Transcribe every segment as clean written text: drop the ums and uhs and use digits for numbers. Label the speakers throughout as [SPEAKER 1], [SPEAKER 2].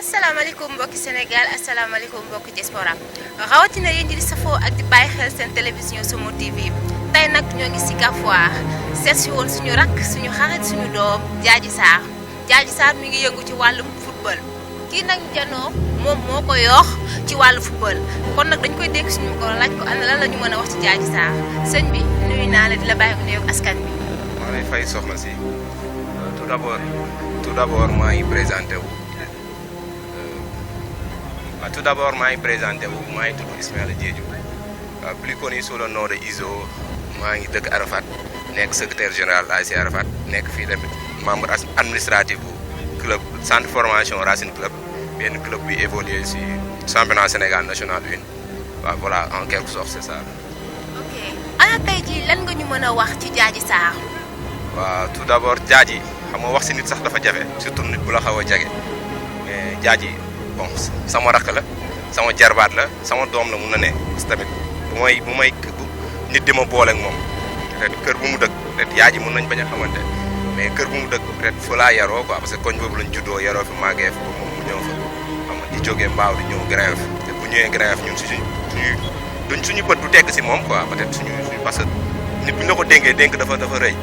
[SPEAKER 1] asalaamaaleykum mbokki Sénégal asalaamaaleykum mbokki diaspora rawatina yéen ñi di safoo ak di bàyyi xel seen télévision Somo TV tey nag ñoo ngi si Foire seet si woon suñu rakk suñu xarit suñu doom Diadji Sarr mi ngi yëngu ci wàllum football kii nag janoo moom moo ko yoox ci wàllu football kon nag dañ koy dénk suñu ko laaj ko ana lan la ñu mën a wax ci Diadji Sarr sëñ bi nuyu naa la di la bàyyi ko nuyoog askan bi.
[SPEAKER 2] maa lay fay soxna si tout d'abord maa ngi présenté wu. Tout d'abord, je suis présenté, je suis Ismaël Diédhiou, plus connu sous le nom de Izo. Je suis Arafat, secrétaire général de l'ASC Arafat, je suis membre administratif du club centre de formation Racine Club, un club qui évolue sur le championnat Sénégal national 1. Voilà, en quelque sorte, c'est ça.
[SPEAKER 1] Ok. Ana tey jii lan nga ñu mën a wax ci Diadji Sarr.
[SPEAKER 2] Tout d'abord, Diadji, xam nga wax si nit sax dafa jafe surtout nit bu la xaw a jege mais Diadji. Bon sama rakk la sama jarbaat la sama doom la mun na ne parce que tamit bu may nit di ma boole ak moom peut-être kër bu mu dëkk peut-être yaa ji mun nañ bañ a xamante mais kër bu mu dëkk peut-être fa laa yaroo quoi parce que koñ boobu lañ juddoo yaroo fi màggee fa moom mu ñëw fa xam nga di jógee mbaaw di ñëw Grand Yoff te bu ñëwee Grand Yoff ñun suñu bët du tegg si moom quoi peut-être suñu parce que nit bu ñu la ko dénkee dénk dafa rëy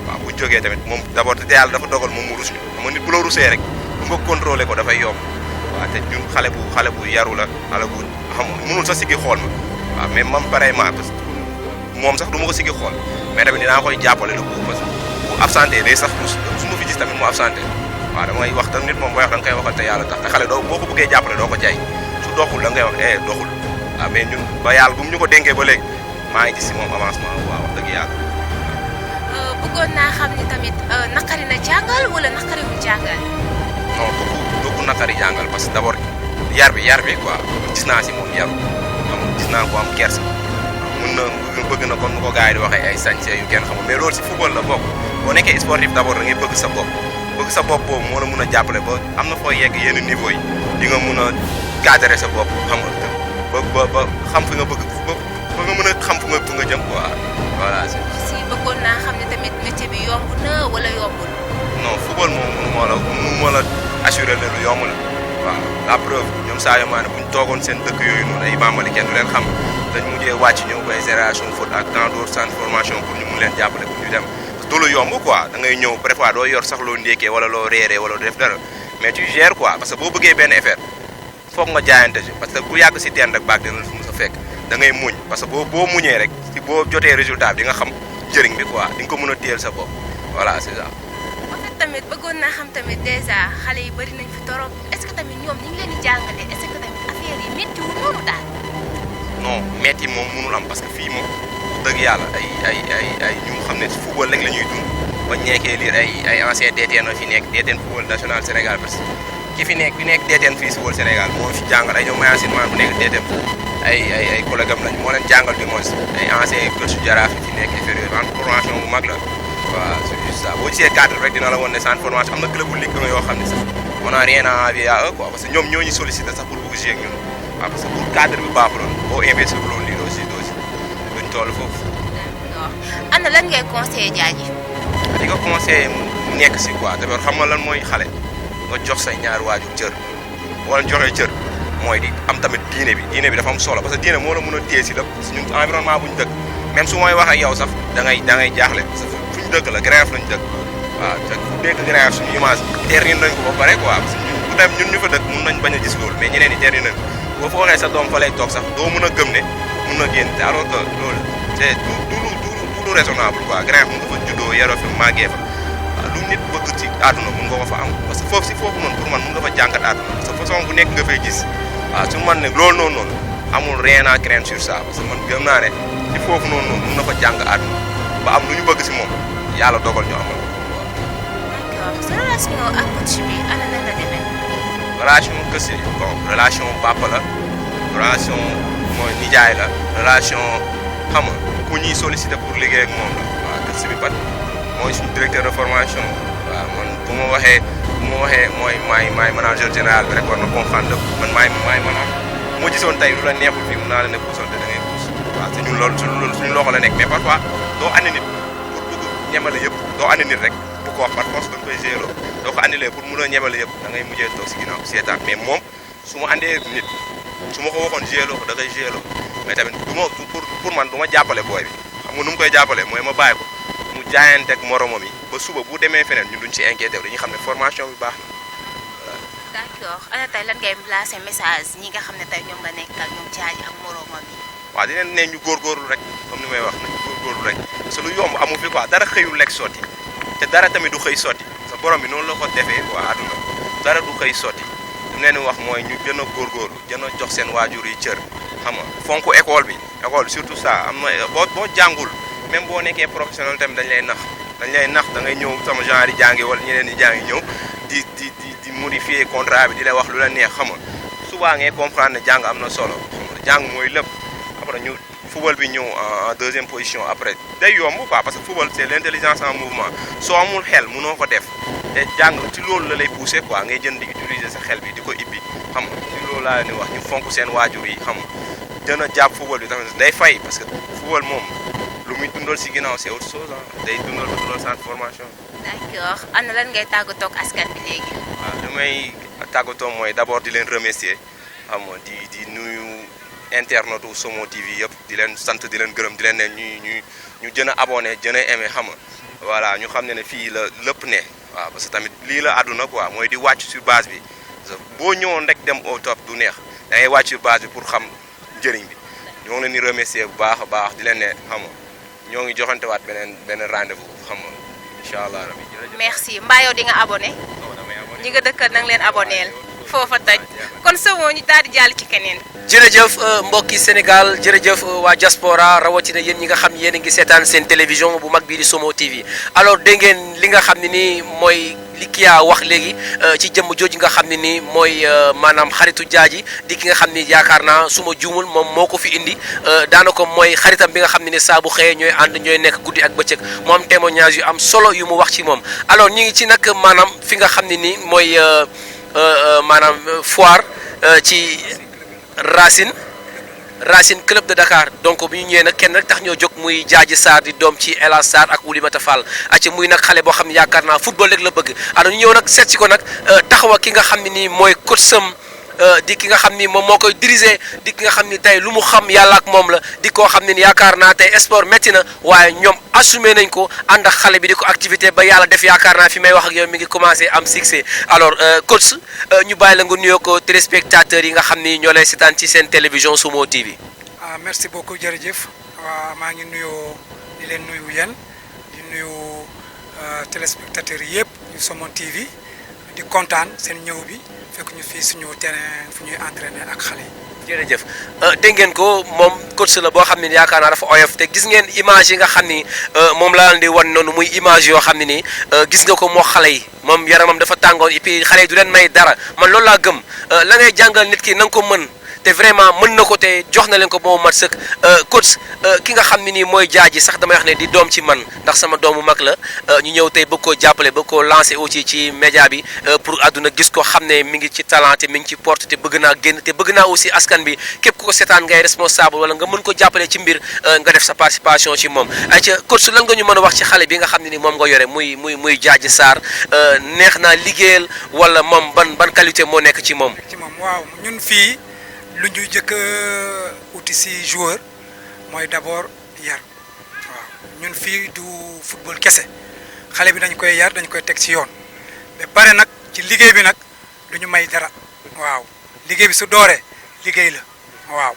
[SPEAKER 2] waaw bu jógee tamit moom d'abord te yàlla dafa dogal moom mu rus ñu xam nga nit bu la rusee rek bu nga contrôler ko dafay yomb waaw te ñun xale bu yaru la xale bu xam mënul sax siggi xool ma waaw mais man pareillement parce que moom sax du ma ko siggi xool mais tamit dinaa koy jàppale lu parce que bu absenté day sax su ma fi gis tamit mu absenté waaw damay wax tam nit moom booy wax da nga koy waxal te yàlla tax te xale doo boo ko bëggee jàppale doo ko jaay su doxul da ngay wax doxul waaw mais ñun ba yàlla bu mu ñu ko dénkee ba léegi maa ngi gis si moom avancement waaw wax dëgg yàlla.
[SPEAKER 1] bëggoon naa xam ni tamit naqari na jàngal wala naqariwul jàngal.
[SPEAKER 2] non dugg naqari jàngal parce que d'abord yar bi quoi gis naa si moom yaru gis naa ko am kersa mën na bëgg na comme nu ko gars yi di waxee ay sañse yu kenn xamul mais loolu si football la bokk boo nekkee sportif d'abord da ngay bëgg sa bopp boobu moo la mun a jàppale ba am na foo yegg yenn niveau yi di nga mun a cadrer sa bopp xam nga ba xam fi nga bëgg ba nga mën a xam fu nga jëm quoi voilà.
[SPEAKER 1] si bëggoon naa xam ne tamit métier bi yomb na wala yombul.
[SPEAKER 2] non football moom mënu ma la assuré ne lu yomb la waaw la preuve ñoom Sadio Mané bu ñu toogoon seen dëkk yooyu noonu ay Bambali kenn du leen xam dañ mujjee wàcc ñëw ba génération foot ak tant d'autres centres formation pour ñu mun leen jàppale pour ñu dem du lu yomb quoi da ngay ñëw parfois doo yor sax loo ndékkee wala loo réeree wala doo def dara mais tu gères quoi parce que boo bëggee benn affaire foog nga jaayante ci parce que ku yàgg si teen rek baag dina la fu mu sa fekk da ngay muñ parce que boo muñee rek si boo jotee résultat bi di nga xam njëriñ bi quoi di nga ko mën a téyel sa bopp voilà c'est ça.
[SPEAKER 1] tamit bëggoon naa xam tamit déjà xale yi bëri nañ fi torop est-ce que tamit ñoom ñu ngi leen di jàngale est-ce que tamit affaire yi métti wu noonu daal.
[SPEAKER 2] non métti moom mënul am parce que fii moom dëgg yàlla ay ñu xam ne football rek la ñuy dund ba ñeekee lire ay ancien DTN fi nekk DTN football national Sénégal parce que ki fi nekk DTN fii si football Sénégal moo fi jàngal ay ñoom Mayacine Man bu nekk DTN ay collègue am lañ moo leen jàngal du moins ay ancien coach Jaraaf fi nekk inférieur en formation bu mag la. waaw c'est juste ça boo gisee cadre rek dina la woon ne centre formation am na club bu ligue yoo xam ne sax on a rien à envier à eux quoi parce que ñoom ñoo ñu sollicité sax pour bëgg jouer ak ñun waaw parce que pour cadre bi baaxuloon boo investir loolu lii doo si duñ toll foofu.
[SPEAKER 1] d'accord ana lan ngay conseillé Diadji.
[SPEAKER 2] di nga conseillé mu nekk si quoi d'abord xam nga lan mooy xale nga jox say ñaari waajur cër wala joxee cër mooy di am tamit diine bi dafa am solo parce que diine moo la mën a téye si lépp si ñun environnement bu ñu dëkk même su may wax ak yow sax da ngay jaaxle dëkk la Grand Yoff lañu dëkk waaw te ku dégg Grand Yoff suñu image terni nañ ko ba pare quoi parce que ku dem ñun ñu fa dëkk mun nañ bañ a gis loolu mais ñeneen ñi terni nañ boo fa waxee sa doom fa lay toog sax doo mën a gëm ne mun na génn te alors que loolu c'est du raisonnable quoi Grand Yoff mun nga fa juddoo yaroo fi màggee fa waaw lu nit bëgg ci àdduna mun nga ko fa am parce que foofu noonu pour man mun nga fa jàngat àdduna parce que façon bu nekk nga fay gis waaw su man ne loolu noonu amul rien à craindre sur ça parce que man gëm naa ne ci foofu noonu mun na fa jàng àdduna ba am lu ñu bëgg si moom yàlla dogal ñu amal ko.
[SPEAKER 1] d'accord sa relation ak coach bi ana nan la demee.
[SPEAKER 2] relation kese bon relation papa la relation mooy nijaay la relation xam nga ku ñuy solliciter pour liggéey ak moom la waaw kese bi pat mooy suñu directeur de formation waaw man bu ma waxee mooy maay manager général bi rek war na comprendre man maay manager moo gisoon tey lu la neexul fii mun naa la ne puusal te da ngay puus waaw te ñun loolu suñu loxo la nekk mais parfois doo andi nit pour bëgg ñemale yëpp doo andi nit rek ko wax par force da nga koy gérer doo ko annulé pour mun a ñemale yëpp da ngay mujjee toog si ginnaaw seetaan mais moom su ma andee nit su ma ko waxoon gérer ko da ngay gérer mais tamit du ma pour man du ma jàppale booy bi xam nga nu mu koy jàppale mooy ma bàyyi ko mu jaayanteeg moromam yi ba suba bu demee feneen ñun duñ ci inquiété dañuy xam ne formation bi baax na.
[SPEAKER 1] d'accord ana tey lan ngay lancer message ñi nga xam ne tey ñoom nga nekkal ñoom Diadji ak moromam yi.
[SPEAKER 2] waaw di leen ne ñu góorgóorlu rek comme ni may wax nañu góorgóorlu rek parce que lu yomb amu fi quoi dara xëyul lekk sotti te dara tamit du xëy sotti sa borom bi noonu la ko defee quoi àdduna dara du xëy sotti li mu leen wax mooy ñu gën a góorgóorlu gën a jox seen waajur yi cër xam nga fonk école bi surtout ça am na boo jàngul même boo nekkee professionnel tamit dañ lay nax da ngay ñëw sama genre yi jàngi wala ñeneen yi jàngi ñëw di modifier contrat bi di la wax lu la neex xam nga souvent ngay comprendre ne jàng am na solo xam nga jàng mooy lépp après ñu football bi ñëw en deuxième position après day yomb quoi parce que football c'est l'intelligence en mouvement soo amul xel mënoo ko def te jàng ci loolu la lay pousser quoi ngay jënd di utiliser sa xel bi di ko ibbi xam nga ci loolu laa leen di wax ñu fonk seen waajur yi xam nga gën a jàpp football bi tamit day fay parce que football moom lu muy dundal si ginnaaw c'est autre chose day dundal centre formation.
[SPEAKER 1] d'accord ana lan ngay tàggatoo ak askan bi léegi.
[SPEAKER 2] waaw li may tàggatoo mooy d'abord di leen remercier xam nga di nuyu internetu Somo TV yëpp di leen sant di leen gërëm di leen ne ñu gën a abonné gën a aimé xam nga voilà ñu xam ne fii la lépp ne waaw parce que tamit lii la àdduna quoi mooy di wàcc sur base bi boo ñëwoon rek dem au top du neex da ngay wàcc sur base bi pour xam njëriñ bi ñoo ngi leen di remercier bu baax a baax di leen ne xam nga ñoo ngi joxantewaat benn rendez-vous xam nga incha allah rabi.
[SPEAKER 1] merci mbaa yow di nga abonné ñi nga dëkkal nang leen abonneel foofa toj kon Somo ñu daal di jàll ci keneen.
[SPEAKER 3] jërëjëf mbokki Sénégal jërëjëf waa diaspora rawatina yéen ñi nga xam yéen a ngi seetaan seen télévision bu mag bii di Somo TV alors dégg ngeen li nga xam ne nii mooy li Kia wax léegi ci jëmm jooju nga xam ne nii mooy maanaam xaritu Diadji di ki nga xam ni yaakaar naa su ma juumul moom moo ko fi indi daanaka mooy xaritam bi nga xam ne ni saa bu xëyee ñooy ànd ñooy nekk guddi ak bëccëg mu am témoignage yu am solo yu mu wax ci moom alors ñu ngi ci nag maanaam fi nga xam ne nii mooy maanaam foire ci Racine club de Dakar donc bu ñu ñëwee nag kenn rek tax ñoo jóg muy Diadji Sarr di doom ci El Hadj Sarr ak Oulimata Fall ci muy nag xale boo xam ne yaakaar naa football rek la bëgg alors ñu ñëw nag seet si ko nag taxawa ki nga xam ne nii mooy coach sam di ki nga xam ni moom moo koy diriger di ki nga xam ni tey lu mu xam yàlla ak moom la di koo xam ne ni yaakaar naa tey sport métti na waaye ñoom assumé nañ ko ànd ak xale bi di ko activité ba yàlla def yaakaar naa fi may wax ak yow mi ngi commencé am succès alors coach ñu bàyyi la nga nuyoo ko téléspectateurs yi nga xam ni ñoo lay seetaan ci seen télévision Somo TV.
[SPEAKER 4] merci beaucoup jërëjëf waaw maa ngi nuyoo di leen nuyu yéen di nuyu téléspectateurs yi yëpp yu Somo TV di kontaan seen ñëw bi. fekk ñu fii suñu terrain fu ñuy entraîner ak xale yi.
[SPEAKER 3] jërëjëf dégg ngeen ko moom coach la boo xam ne yaakaar naa dafa oyof te gis ngeen image yi nga xam ni moom laa leen di wan noonu muy image yoo xam ne nii gis nga ko moo xale yi moom yaramam dafa tàngoon et puis xale yi du leen may dara man loolu laa gëm la ngay jàngal nit ki na nga ko mën te vraiment mën na ko te jox na leen ko ba mu mat sëkk coach ki nga xam ne nii mooy Diadji sax damay wax ne di doom ci man ndax sama doomu mag la ñu ñëw tey bëgg koo jàppale bëgg koo lancer aussi ci média bi pour àdduna gis ko xam ne mi ngi ci talent te mi ngi ci porte te bëgg naa génn te bëgg naa aussi askan bi képp ku ko seetaan ngay responsable wala nga mën ko jàppale ci mbir nga def sa participation ci moom ayca coach lan nga ñu mën a wax ci xale bi nga xam ne ni moom nga yore muy Diadji Sarr neex naa liggéeyal wala moom ban qualité moo nekk ci moom.
[SPEAKER 4] ci moom waaw ñun fii. lu ñuy jëkk uti si joueur mooy d'abord yar waaw ñun fii du football kese xale bi dañ koy yar dañ koy teg ci yoon ba pare nag ci liggéey bi nag du ñu may dara waaw liggéey bi su dooree liggéey la waaw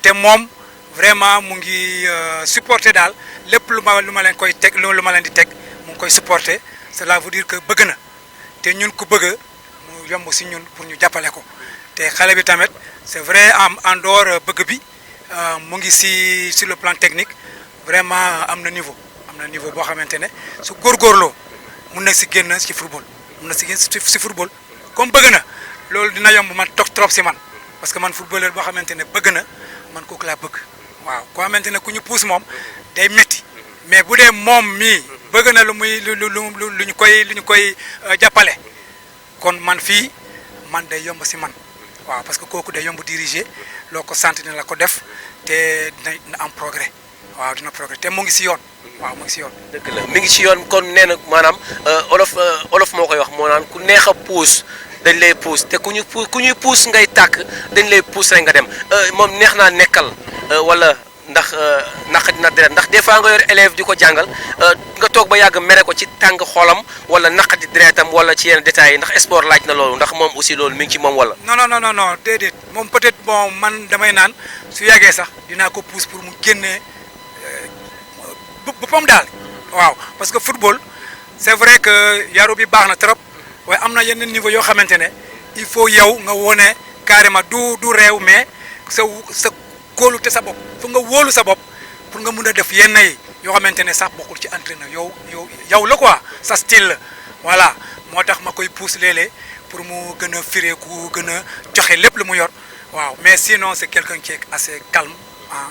[SPEAKER 4] te moom vraiment mu ngi supporter daal lépp lu ma leen koy teg lu ma leen di teg mu ngi koy supporter cela veut dire que bëgg na te ñun ku bëgg mu yomb si ñun pour ñu jàppale ko te xale bi tamit c'est vrai en dehors bëgg bi mu ngi si sur le plan technique vraiment am na niveau boo xamante ne su góorgóorloo mun na si génn ci football mun na si génn si football comme bëgg na loolu dina yomb man toog trop si man parce que man footballeur boo xamante ne bëgg na man kooku laa bëgg waaw koo xamante ne ku ñu pousse moom day métti mais bu dee moom mii bëgg na lu ñu koy jàppale kon man fii man day yomb si man. waaw parce que kooku day yomb diriger loo ko sant ne la ko def te dina am progrès waaw dina progresser te mu ngi si yoon. waaw mu ngi si yoon.
[SPEAKER 3] dëgg la mi ngi ci yoon kon nee na maanaam olof moo koy wax moo naan ku neex a puus dañ lay puus te ku ñuy puus ngay tàkk dañ lay puus rek nga dem moom neex naa nekkal wala ndax naqadi na deret ndax des fois nga yor élève di ko jàngal nga toog ba yàgg mere ko ci tàng xoolam wala naqadi deretam wala ci yenn détails yi ndax sport laaj na loolu ndax moom aussi loolu mi ngi ci moom wala.
[SPEAKER 4] non déedéet moom peut-être bon man damay naan su yàggee sax dinaa ko pousse pour mu génnee boppam daal. waaw parce que football c'est vrai que yaru bi baax na trop waaye am na yenn niveau yoo xamante ne il faut yow nga wone carrément du réew mais sa kóolu te sa bopp fu nga wóolu sa bopp pour nga mun a def yenn yi yoo xamante ne sax bokkul ci entraîneur yow la quoi sa style la voilà moo tax ma koy pousse léeg-léeg pour mu gën a fireeku gën a joxe lépp lu mu yor waaw mais sinon c'est quelqu'un qui est assez calme ah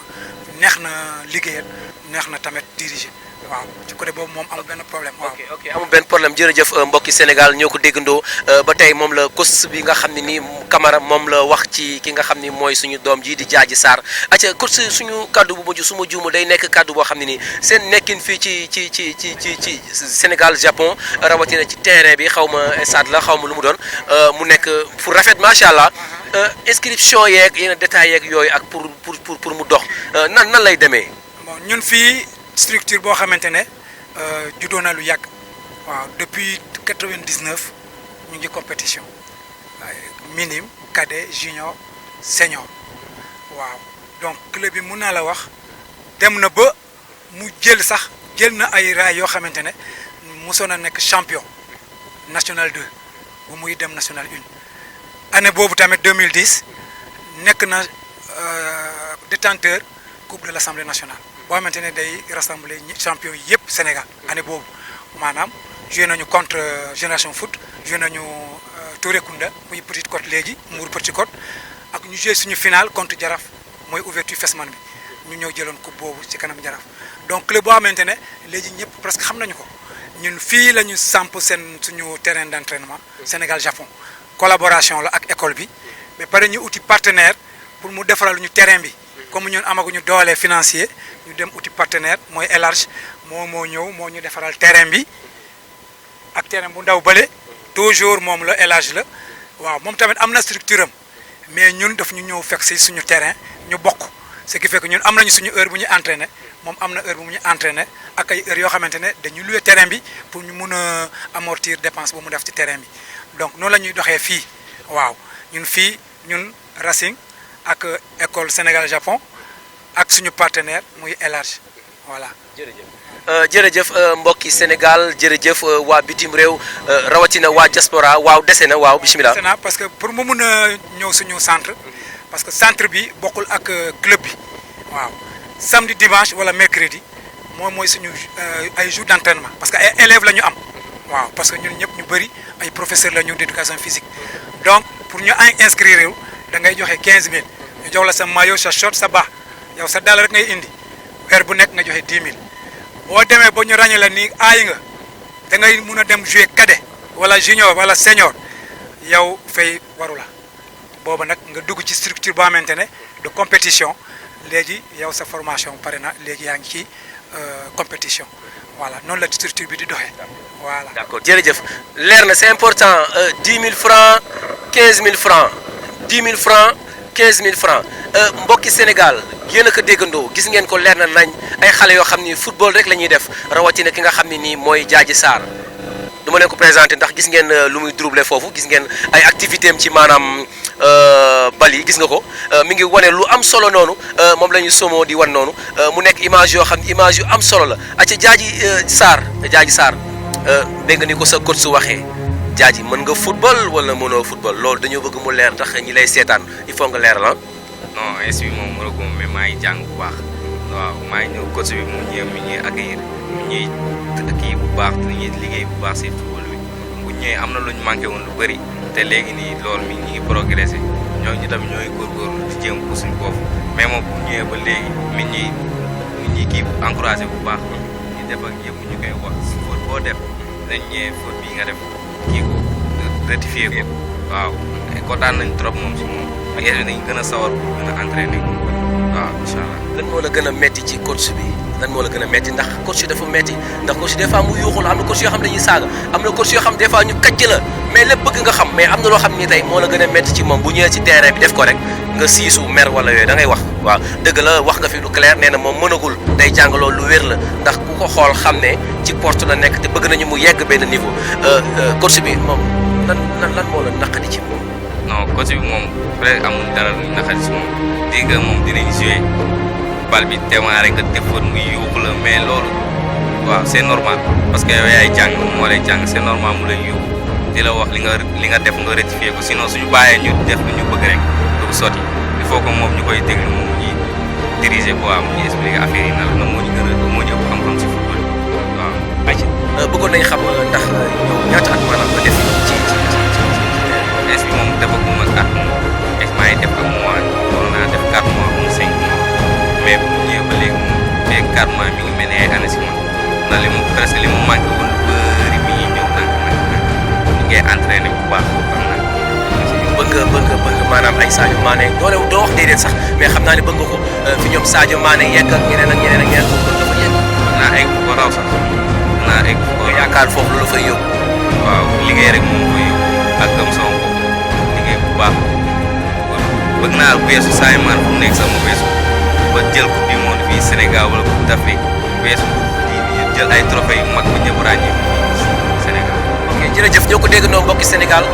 [SPEAKER 4] neex na liggéeyal neex na tamit diriger waaw ci côté boobu moom amul benn problème waaw.
[SPEAKER 3] ok amul benn problème jërëjëf mbokki Sénégal ñoo ko déggandoo ba tey moom la coach bi nga xam ne nii Camara moom la wax ci ki nga xam ni mooy suñu doom ji di Diadji Sarr acca coach suñu kaddu bu mujj su ma juumu day nekk kaddu boo xam ne nii seen nekkin fii ci Sénégal Japon rawatina ci terrain bi xaw ma stade la xaw ma lu mu doon mu nekk fu rafet macha allah inscription yeeg yenn détails yeeg yooyu ak pour mu dox nan lay demee.
[SPEAKER 4] bon ñun fii. structure boo xamante ne juddoo na lu yàgg waaw depuis 99 ñu ngi compétition minime cadet junior senior waaw donc club bi mun naa la wax dem na ba mu jël na ay raay yoo xamante ne mosoon na nekk champion national 2 bu muy dem national 1 année boobu tamit 2010 nekk na détenteur coupe de l'Assemblée nationale. boo xamante ne day rassembler champion yëpp Sénégal année boobu maanaam joué nañu contre Génération Foot joué nañu Touré Kunda muy Petite Côte léegi Mbour Petite Côte ak ñu joué suñu final contre Jaraaf mooy ouverture Fesman bi ñu ñëw jëloon coupe boobu ci kanam Jaraaf donc club boo xamante ne léegi ñëpp presque xam nañu ko ñun fii la ñu samp suñu terrain d'entraînement Sénégal Japon collaboration la ak école bi mais pare ñu uti partenaire pour mu defaral ñu terrain bi. comme ñun amaguñu doole financier ñu dem uti partenaire mooy Elarge moo ñëw moo ñu defaral terrain bi ak terrain bu ndaw bële toujours moom la Elarge la waaw moom tamit am na structure am mais ñun daf ñu ñëw fekk si suñu terrain ñu bokk ce qui fait que ñun am nañu suñu heure bu ñu entraîner moom am na heure bu mu ñu entraîner ak ay heures yoo xamante ne dañu louer terrain bi pour ñu mun a amortir dépense bu mu def ci terrain bi donc noonu la ñuy doxee fii waaw ñun Racing ak école Sénégal Japon ak suñu partenaire muy Elarge voilà.
[SPEAKER 3] jërëjëf mbokki Sénégal jërëjëf waa bitim réew rawatina waa diaspora waaw dese na waaw bismillah.
[SPEAKER 4] dese na parce que pour mu mun a ñëw suñu centre parce que centre bi bokkul ak club bi waaw samedi dimanche wala mercredi mooy suñu ay jours d'entraînement parce que ay élèves la ñu am waaw parce que ñun ñëpp ñu bëri ay professeurs la ñu d'éducation physique donc pour ñu inscrire da ngay joxe 15000 ñu jox la sa maillot sa short sa bas yow sa dàll rek ngay indi weer bu nekk nga joxe 10000 boo demee ba ñu ràññee la ni aay nga da ngay mun a dem jouer cadet wala junior wala senior yow fay waru la booba nag nga dugg ci structure boo xamante ne de compétition léegi yow sa formation pare na léegi yaa ngi ci compétition voilà noonu la structure bi di doxee voilà.
[SPEAKER 3] d'accord jërëjëf leer na c'est important 10 000 francs 15 000 francs 10 000 francs 15 000 francs mbokki Sénégal yéen a ko déggandoo gis ngeen ko leer na nañ ay xale yoo xam ni football rek la ñuy def rawatina ki nga xam ne nii mooy Diadji Sarr du ma leen ko présenté ndax gis ngeen lu muy doublé foofu gis ngeen ay activité am ci maanaam bal yi gis nga ko mi ngi wane lu am solo noonu moom la ñu somoo di wan noonu mu nekk image yoo xam ne image yu am solo la acca Diadji Sarr dégg nga ni ko sa coach su waxee Diadji mën nga football wala mënoo football loolu dañoo bëgg mu leer ndax ñi lay seetaan il faut nga leeral ah.
[SPEAKER 2] non est bi moom mënaguma mais maa ngi jàng bu baax waaw maa ngi ñëw coach bi mu ñuy accueillir mu ñuy kii bu baax li ñuy liggéey bu baax si football bi bu ñëwee am na lu ñu manqué woon lu bëri te léegi nii loolu mi ngi progressé ñooñu tamit ñooy góorgóorlu di jéem ko suñu bopp mais moom bu ñëwee ba léegi mi ñuy kii encouragé bu baax ñu def ak yëpp ñu koy wax faute boo def dañ ñëwee faute bii nga def kii ko rectifier ko waaw kontaan nañ trop moom si moom ak yéen dañu gën a sawar pour gën a entraîner moom waaw incha allah.
[SPEAKER 3] lan moo la gën a metti ci coach bi lan moo la gën a metti ndax coach dafa metti ndax coach des fois mu yuuxul am na coach yoo xam ne dañuy saaga am na coach yoo xam des fois ñu kàcc la mais lépp bëgg nga xam mais am na loo xam ni tey moo la gën a metti ci moom bu ñëwee ci terrain bi def ko rek nga siisu mer wala yooyu da ngay wax waaw dëgg la wax nga fi lu clair nee na moom mënagul day jàng loolu lu wér la ndax ku ko xool xam ne ci poste la nekk te bëgg nañu mu yegg benn niveau coach bi moom lan moo la naqadi ci moom.
[SPEAKER 2] non coach bi moom peut-être amul dara lu naqari si moom dégg nga moom dinañ joué bal bi démarré nga defoon muy yuuxu la mais loolu waaw c'est normal parce que yow yaay jàng moo lay jàng c'est normal mu lay yuuxu di la wax li nga def nga rectifier ko sinon suñu bàyyee ñu def lu ñu bëgg rek du sotti il faut que moom ñu koy déglu moom ñuy diriger quoi mu ñuy expliquer affaire yi na moo ñu gën a moo ñu ëpp xam-xam si football waaw.
[SPEAKER 3] ayca bëggoon nañ xam ndax yow ñaata at maanaam nga def ci
[SPEAKER 2] est bi moom defaguma at maa ngi def ak mois waroon naa def 4 mois ou 5 mois mais bu ñëwee ba léegi moom léegi 4 mois mi ngi mel ni ay années si man ndax li mu presque li mu manqué woon lu bëri mi ñuy ñëw nag ñu ngay entraîné bu baax am na.
[SPEAKER 3] bëgg nga maanaam ay Sadio Mané doo wax déedéet sax mais xam naa ne bëgg nga ko fi ñoom Sadio Mané yegg ak ñeneen ak ñeneen ak ñeneen ko dafa yegg.
[SPEAKER 2] naa egg ko raw sax naa egg ko
[SPEAKER 3] yaakaar foofu lu la fay yóbbu.
[SPEAKER 2] waaw liggéey rek moom koy yóbbu ak gëm sama bopp liggéey bu baax bëgg naa weesu Sadio Mané fu mu nekk sama weesu ba jël coupe du monde fii Sénégal wala coupe d'Afrique weesu jël ay trophée yu mag ba ñëpp ràññee Sénégal.
[SPEAKER 3] ok jërëjëf ñoo ko dégg noo mbokki Sénégal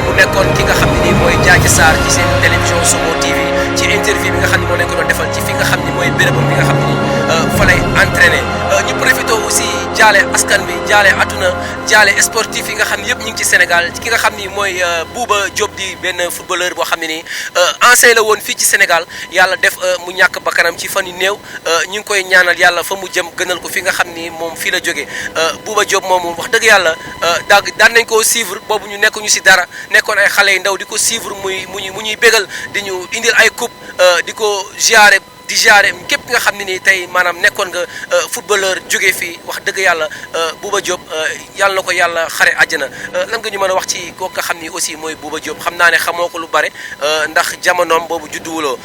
[SPEAKER 3] mu nekkoon ki nga xam ne nii mooy Diadji Sarr ci seen télévision Somo TV ci interview bi nga xam ne moo leen ko doon defal ci fi nga xam ne mooy bérébam bi nga xam ne nii fa lay entraîné ñu profité aussi jaale askan bi jaale àdduna jaale sportif yi nga xam ne yëpp ñu ngi ci Sénégal ki nga xam ni mooy Bouba Diop di benn footballeur boo xam ne nii ancien la woon fii ci Sénégal yàlla def mu ñàkk bakkanam ci fan yu néew ñu ngi koy ñaanal yàlla fa mu jëm gënal ko fi nga xam ni moom fii la jógee Bouba Diop moomu wax dëgg yàlla daan nañ koo suivre boobu ñu nekk ñu si dara nekkoon ay xale yu ndaw di ko suivre mu ñuy bégal di ñu indil ay coupe di ko ziare di ziare képp nga xam ne nii tey maanaam nekkoon nga footballeur jógee fii wax dëgg yàlla Bouba Diop yàlla na ko yàlla xare àjjana lan nga ñu mën a wax ci kooku nga xam ni aussi mooy Bouba Diop xam naa ne xamoo ko lu bare ndax jamonoom boobu judduwuloo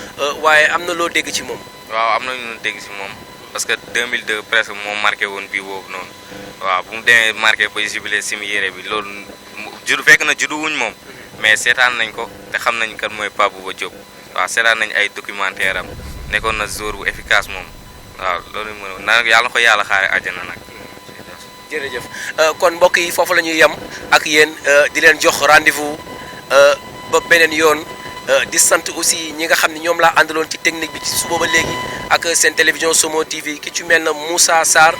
[SPEAKER 3] waaye am na loo dégg ci moom.
[SPEAKER 2] waaw am na ñu dégg ci moom parce que 2002 presque moo marqué woon bii boobu noonu waaw bu mu demee marqué ba jubilé simi yére bi loolu fekk na juddu wuñ moom mais seetaan nañ ko te xam nañ kan mooy Pape Bouba Diop waaw seetaan nañ ay documentaire am nekkoon na joueur bu efficace moom waaw loolu mooy nag yàlla ko yàlla xaare àjjana nag.
[SPEAKER 3] jërëjëf kon mbokk yi foofu la ñuy yem ak yéen di leen jox rendez-vous ba beneen yoon di sant aussi ñi nga xam ne ñoom laa àndaloon ci technique bi ci suba ba léegi ak seen télévision Somo TV ki ci mel na Moussa Sarr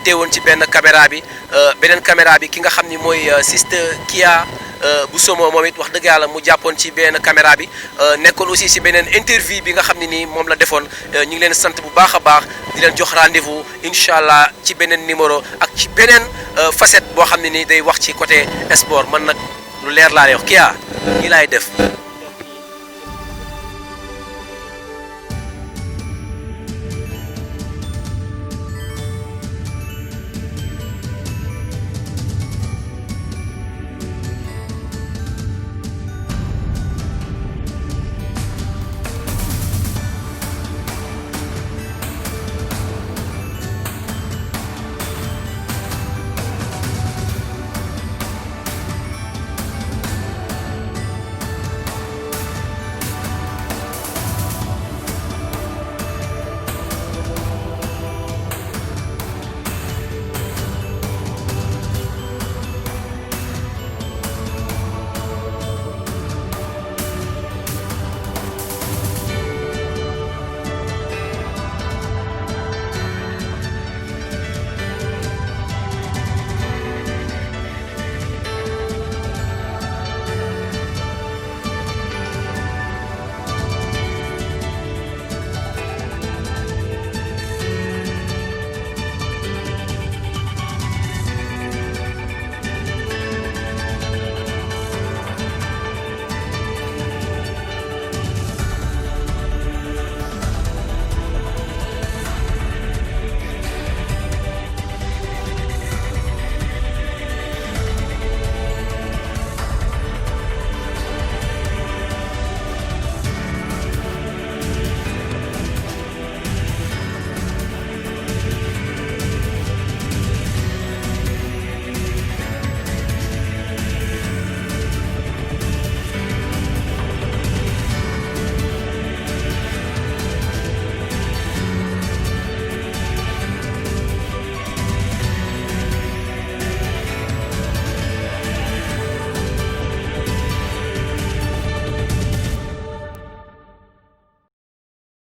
[SPEAKER 3] teewoon ci benn caméra bi beneen caméra bi ki nga xam ni mooy Sister Kia bu Somo moom it wax dëgg yàlla mu jàppoon ci benn caméra bi nekkoon aussi si beneen interview bi nga xam ne nii moom la defoon ñu ngi leen sant bu baax a baax di leen jox rendez-vous incha allah ci beneen numéro ak ci beneen facette boo xam ne nii day wax ci côté sport man nag lu leer laa lay wax Kia lii laay def.